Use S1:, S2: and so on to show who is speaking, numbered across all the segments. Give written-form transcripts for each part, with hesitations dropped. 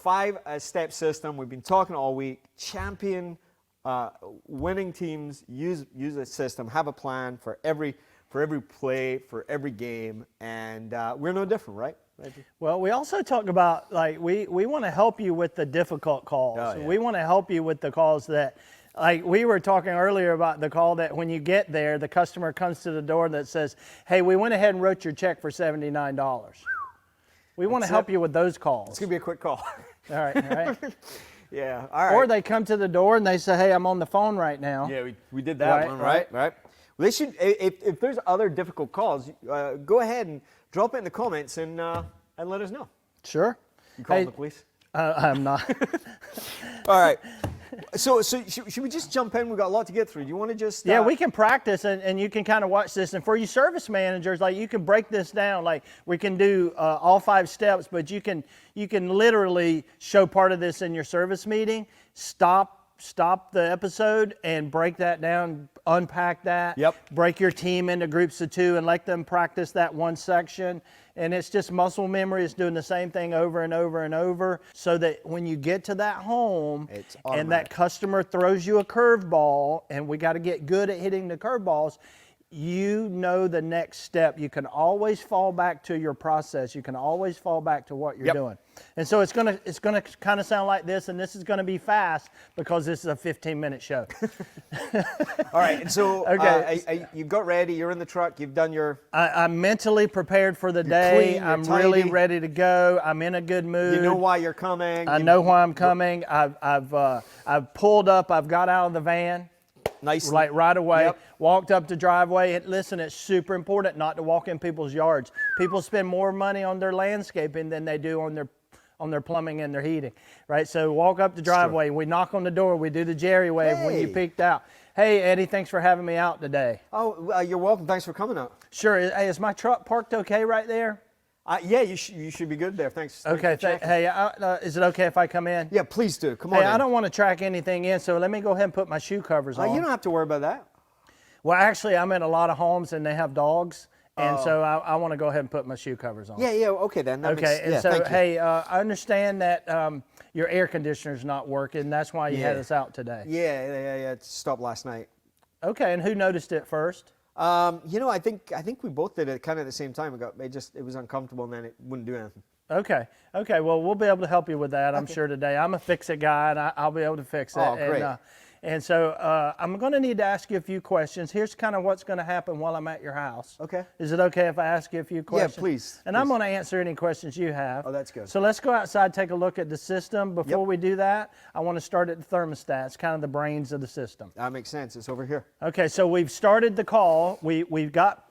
S1: 5-step system. We've been talking all week. Champion winning teams use a system, have a plan for every play, for every game, and we're no different, right?
S2: Well, we also talk about, like, we want to help you with the difficult calls.
S1: Oh, yeah.
S2: We want to help you with the calls that, like we were talking earlier about the call that when you get there, the customer comes to the door that says, hey, we went ahead and wrote your check for $79. We want to help you with those calls.
S1: It's going to be a quick call.
S2: All right.
S1: Yeah, all right.
S2: Or they come to the door and they say, hey, I'm on the phone right now.
S1: Yeah, we did that one, right? Well, they should, if there's other difficult calls, go ahead and drop it in the comments and let us know.
S2: Sure.
S1: You calling the police?
S2: I'm not.
S1: All right. So should we just jump in? We've got a lot to get through. Do you want to just...
S2: Yeah, we can practice, and you can kind of watch this. And for you service managers, like, you can break this down. Like, we can do all 5 steps, but you can literally show part of this in your service meeting. Stop the episode and break that down, unpack that.
S1: Yep.
S2: Break your team into groups of 2 and let them practice that one section. And it's just muscle memory. It's doing the same thing over and over and over, so that when you get to that home and that customer throws you a curveball, and we got to get good at hitting the curveballs, you know the next step. You can always fall back to your process. You can always fall back to what you're doing. And so it's gonna kind of sound like this, and this is gonna be fast because this is a 15-minute show.
S1: All right, and so you got ready, you're in the truck, you've done your...
S2: I'm mentally prepared for the day.
S1: Clean,
S2: I'm
S1: tidy.
S2: really ready to go. I'm in a good mood.
S1: You know why you're coming.
S2: I know why I'm coming. I've pulled up, I've got out of the van.
S1: Nice.
S2: Like right away, walked up the driveway. And listen, it's super important not to walk in people's yards. People spend more money on their landscaping than they do on their plumbing and their heating, right? So walk up the driveway, we knock on the door, we do the Jerry wave when you peeked out. Hey, Eddie, thanks for having me out today.
S1: Oh, you're welcome. Thanks for coming out.
S2: Sure. Hey, is my truck parked okay right there?
S1: Yeah, you should be good there. Thanks.
S2: Okay. Hey, is it okay if I come in?
S1: Yeah, please do. Come on in.
S2: I don't want to track anything in, so let me go ahead and put my shoe covers on.
S1: You don't have to worry about that.
S2: Well, actually, I'm in a lot of homes and they have dogs, and so I want to go ahead and put my shoe covers on.
S1: Yeah. Okay then.
S2: Hey, I understand that your air conditioner's not working. That's why you had us out today.
S1: Yeah. It stopped last night.
S2: Okay, and who noticed it first?
S1: I think we both did it kind of at the same time. It was uncomfortable, and then it wouldn't do anything.
S2: Okay. Well, we'll be able to help you with that, I'm sure, today. I'm a fix-it guy, and I'll be able to fix it.
S1: Oh, great.
S2: And so I'm going to need to ask you a few questions. Here's kind of what's going to happen while I'm at your house.
S1: Okay.
S2: Is it okay if I ask you a few questions?
S1: Yeah, please.
S2: And I'm going to answer any questions you have.
S1: Oh, that's good.
S2: So let's go outside, take a look at the system. Before we do that, I want to start at the thermostat. It's kind of the brains of the system.
S1: That makes sense. It's over here.
S2: Okay, so we've started the call. We got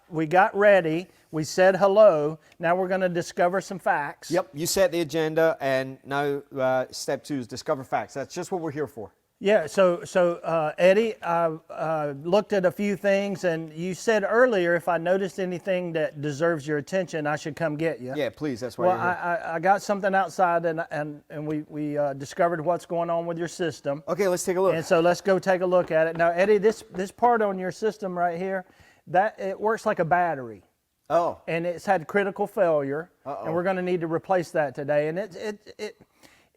S2: ready. We said hello. Now we're going to discover some facts.
S1: Yep. You set the agenda, and now step 2 is discover facts. That's just what we're here for.
S2: Yeah, so Eddie, I looked at a few things, and you said earlier if I noticed anything that deserves your attention, I should come get you.
S1: Yeah, please, that's why you're here.
S2: I got something outside, and we discovered what's going on with your system.
S1: Okay, let's take a look.
S2: And so let's go take a look at it. Now, Eddie, this part on your system right here, it works like a battery.
S1: Oh.
S2: And it's had critical failure, and we're going to need to replace that today. And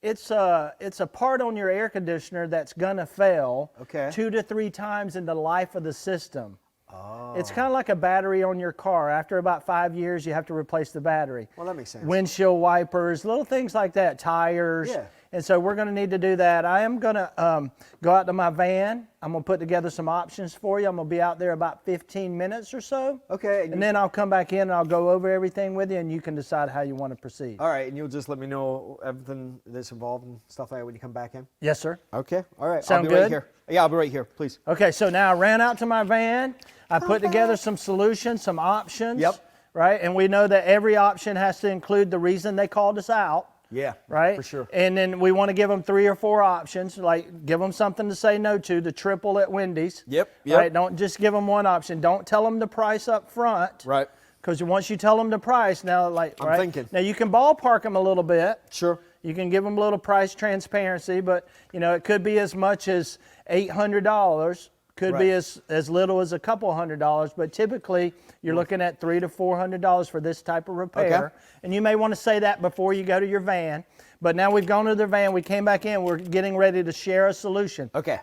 S2: it's a part on your air conditioner that's gonna fail 2 to 3 times in the life of the system. Oh. It's kind of like a battery on your car. After about 5 years, you have to replace the battery.
S1: Well, that makes sense.
S2: Windshield wipers, little things like that, tires. Yeah. And so we're going to need to do that. I am going to go out to my van. I'm going to put together some options for you. I'm going to be out there about 15 minutes or so.
S1: Okay.
S2: And then I'll come back in and I'll go over everything with you, and you can decide how you want to proceed.
S1: All right, and you'll just let me know everything that's involved and stuff like that when you come back in?
S2: Yes, sir.
S1: Okay, all right.
S2: Sound
S1: I'll be
S2: good?
S1: right here. Yeah, I'll be right here, please.
S2: Okay, so now I ran out to my van. I put together some solutions, some options.
S1: Yep.
S2: Right, and we know that every option has to include the reason they called us out.
S1: Yeah,
S2: right?
S1: For sure.
S2: And then we want to give them 3 or 4 options, like give them something to say no to, the triple at Wendy's.
S1: Yep.
S2: Right? Don't just give them one option. Don't tell them the price up front.
S1: Right.
S2: Because once you tell them the price, now
S1: I'm thinking.
S2: Now you can ballpark them a little bit.
S1: Sure.
S2: You can give them a little price transparency, but it could be as much as $800 Could be as little as a couple $100, but typically you're looking at $300 to $400 for this type of repair. And you may want to say that before you go to your van. But now we've gone to the van, we came back in, we're getting ready to share a solution.
S1: Okay.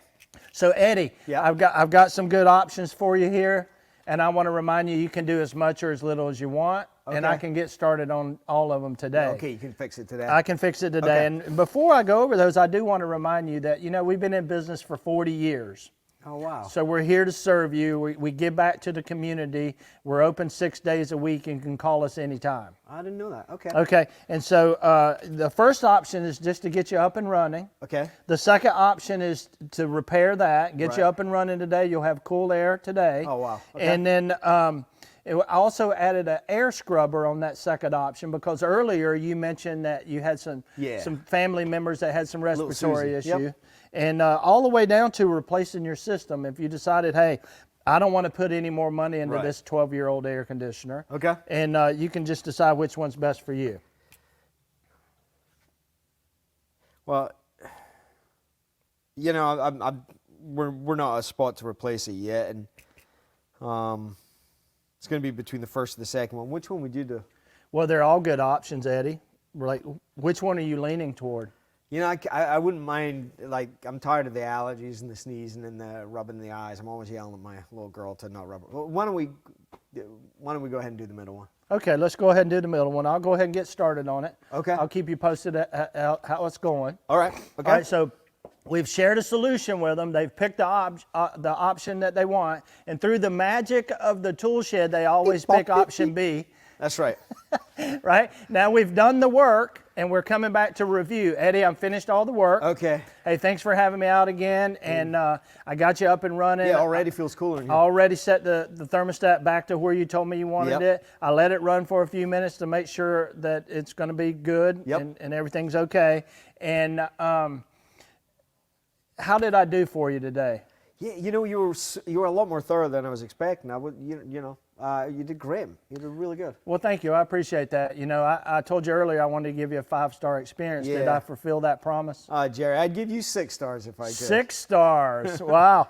S2: So Eddie, I've got some good options for you here, and I want to remind you, you can do as much or as little as you want, and I can get started on all of them today.
S1: Okay, you can fix it today.
S2: I can fix it today. Okay. And before I go over those, I do want to remind you that, we've been in business for 40 years.
S1: Oh, wow.
S2: So we're here to serve you. We give back to the community. We're open 6 days a week and can call us anytime.
S1: I didn't know that. Okay.
S2: Okay. And so the first option is just to get you up and running.
S1: Okay.
S2: The second option is to repair that, get you up and running today. You'll have cool air today.
S1: Oh, wow. Okay.
S2: And then I also added an air scrubber on that second option because earlier you mentioned that you had some family members that had some respiratory issue. Yep. And all the way down to replacing your system. If you decided, hey, I don't want to put any more money into this 12-year-old air conditioner. Okay. And you can just decide which one's best for you.
S1: Well, we're not at a spot to replace it yet, and it's going to be between the first and the second one. Which one would you do?
S2: Well, they're all good options, Eddie. Like, which one are you leaning toward?
S1: I wouldn't mind, I'm tired of the allergies and the sneezing and the rubbing the eyes. I'm always yelling at my little girl to not rub it. Well, why don't we go ahead and do the middle one?
S2: Okay, let's go ahead and do the middle one. I'll go ahead and get started on it. Okay. I'll keep you posted at how it's going.
S1: All right. Okay.
S2: All right, so we've shared a solution with them. They've picked the option that they want. And through the magic of the Toolshed, they always pick option B.
S1: That's right.
S2: Right? Now we've done the work, and we're coming back to review. Eddie, I'm finished all the work.
S1: Okay.
S2: Hey, thanks for having me out again, and I got you up and running.
S1: Yeah, already feels cooler in here.
S2: I already set the thermostat back to where you told me you wanted it. I let it run for a few minutes to make sure that it's going to be good and everything's okay. And how did I do for you today?
S1: Yeah, you were a lot more thorough than I was expecting. You did great. You did really good.
S2: Well, thank you. I appreciate that. I told you earlier I wanted to give you a 5-star experience. Yeah. Did I fulfill that promise?
S1: Jerry, I'd give you 6 stars if I could.
S2: 6 stars. Wow.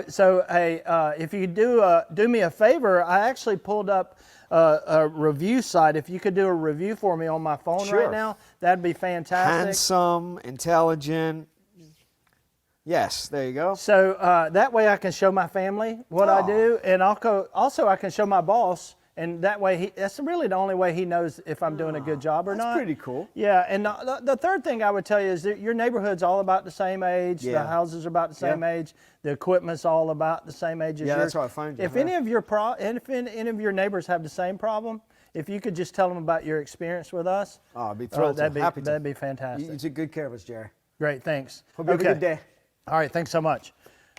S2: So, hey, if you do me a favor, I actually pulled up a review site. If you could do a review for me on my phone right now, that'd be fantastic.
S1: Handsome, intelligent. Yes, there you go.
S2: So that way I can show my family what I do, and also I can show my boss, and that way that's really the only way he knows if I'm doing a good job or not.
S1: That's pretty cool.
S2: Yeah, and the third thing I would tell you is that your neighborhood's all about the same age. Yeah. The houses are about the same age. The equipment's all about the same age as yours.
S1: Yeah, that's how I find you.
S2: If any of your neighbors have the same problem, if you could just tell them about your experience with us,
S1: I'd be thrilled.
S2: That'd be fantastic.
S1: You took good care of us, Jerry.
S2: Great, thanks.
S1: Hope you have a good day.
S2: All right, thanks so much.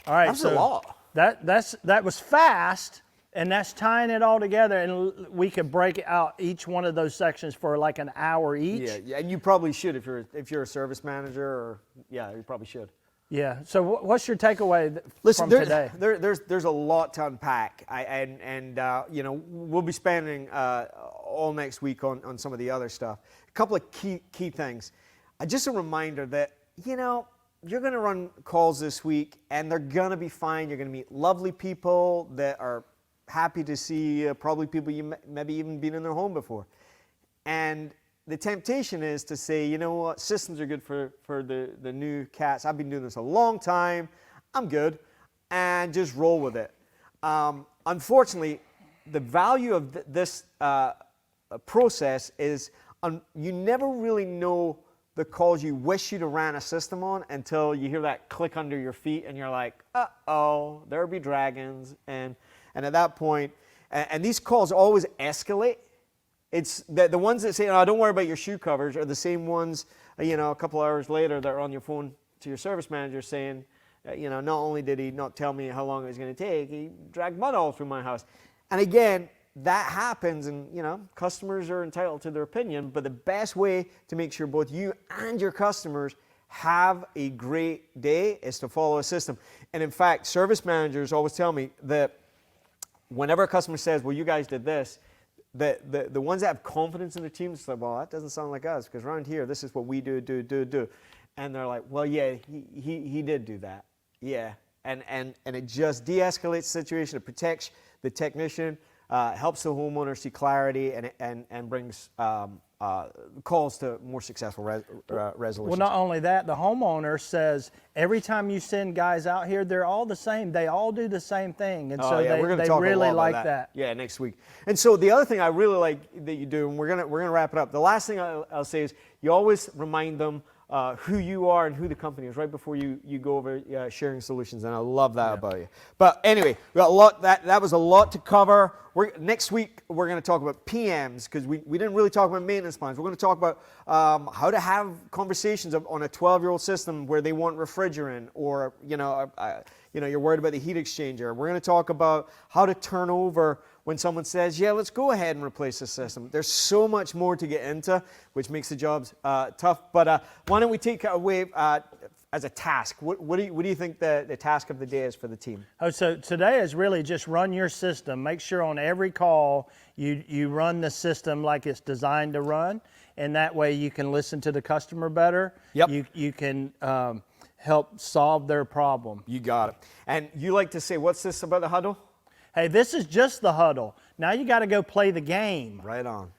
S2: All right,
S1: that's a lot.
S2: That was fast, and that's tying it all together, and we could break out each one of those sections for like an hour each.
S1: Yeah, and you probably should if you're a service manager, or you probably should.
S2: Yeah. So what's your takeaway from today?
S1: There's a lot to unpack, we'll be spending all next week on some of the other stuff. A couple of key things. Just a reminder that you're going to run calls this week, and they're going to be fine. You're going to meet lovely people that are happy to see probably people you maybe even been in their home before. And the temptation is to say, you know what, systems are good for the new cats. I've been doing this a long time. I'm good. And just roll with it. Unfortunately, the value of this process is you never really know the calls you wish you'd have ran a system on until you hear that click under your feet and you're like, uh-oh, there be dragons. And at that point, and these calls always escalate. It's the ones that say, don't worry about your shoe covers are the same ones, a couple hours later that are on your phone to your service manager saying, not only did he not tell me how long it was going to take, he dragged mud all through my house. And again, that happens, and customers are entitled to their opinion, but the best way to make sure both you and your customers have a great day is to follow a system. And in fact, service managers always tell me that whenever a customer says, well, you guys did this, the ones that have confidence in their teams say, well, that doesn't sound like us, because around here, this is what we do. And they're like, well, yeah, he did do that. Yeah. and it just de-escalates the situation. It protects the technician, helps the homeowner see clarity, and brings calls to more successful resolutions.
S2: Well, not only that, the homeowner says every time you send guys out here, they're all the same. They all do the same thing, and so
S1: we're gonna
S2: they
S1: talk
S2: really
S1: a lot
S2: like
S1: about
S2: that.
S1: Yeah, next week. And so the other thing I really like that you do, and we're gonna wrap it up. The last thing I'll say is you always remind them who you are and who the company is right before you go over sharing solutions, and I love that about you. But anyway, we got a lot. That was a lot to cover. Next week we're going to talk about PMs, because we didn't really talk about maintenance plans. We're going to talk about how to have conversations on a 12-year-old system where they want refrigerant, or you're worried about the heat exchanger. We're going to talk about how to turn over when someone says, yeah, let's go ahead and replace the system. There's so much more to get into, which makes the jobs tough. But why don't we take away as a task? What do you think the task of the day is for the team?
S2: Oh, so today is really just run your system. Make sure on every call you run the system like it's designed to run, and that way you can listen to the customer better.
S1: Yep.
S2: You can help solve their problem.
S1: You got it. And you like to say, what's this about the huddle?
S2: Hey, this is just the huddle. Now you got to go play the game.
S1: Right on.